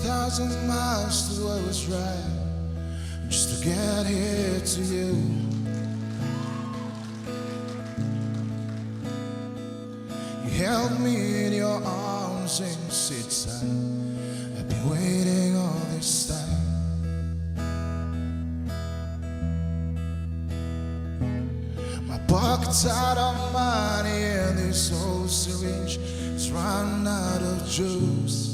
1,000 miles to where was right just to get here to you. You held me in your arms and said, son, I've been waiting all this time. My pocket's out of money and this old syringe is run out of juice.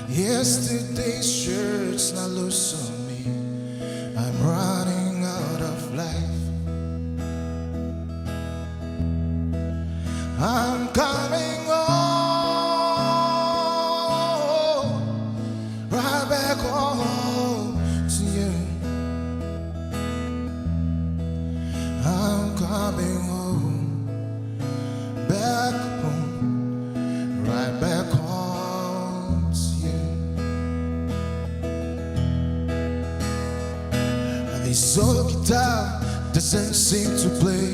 Yesterday's shirt's not loose on me. I'm running out of life. I'm coming home, right back home to you. I'm coming home, back home, right back home to you. And this old guitar doesn't seem to play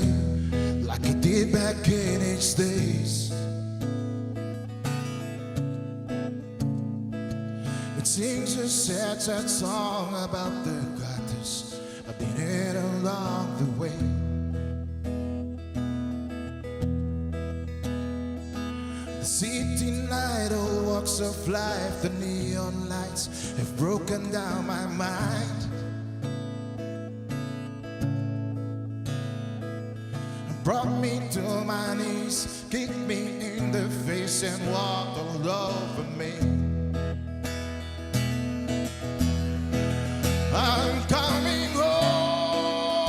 like it did back in its days. It sings a sad song about the gutters I've been in along the way. The city night, all walks of life, the neon lights have broken down my mind. Brought me to my knees, kicked me in the face and walked all over me. I'm coming home,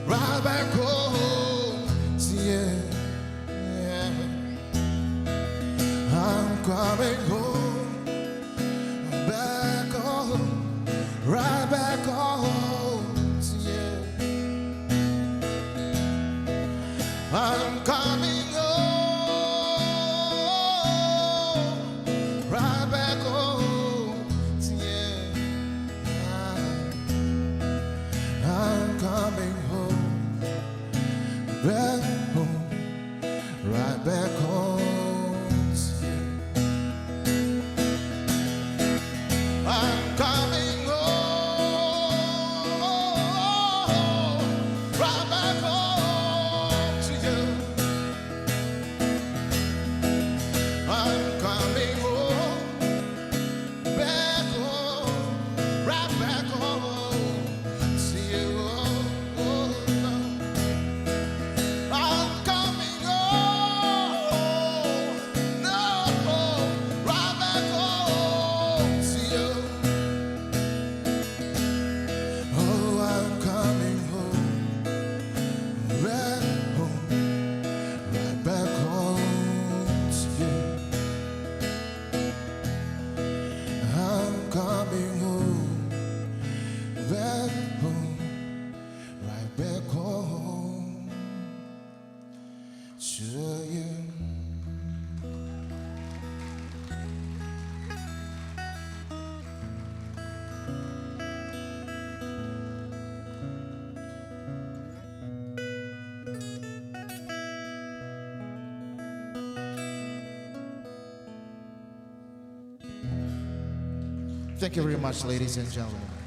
right back home to you. Yeah. I'm coming home, back home, right back home to you. I'm coming home, right back home to you. I'm coming home, back home, right back home to you. I'm coming home, right back home to you. I'm coming home, back home, right back home to you. Oh, no. I'm coming home, no, right back home to you. Oh, I'm coming home, back home, right back home to you. I'm coming home, back home, right back home to you. Thank you very much, ladies and gentlemen.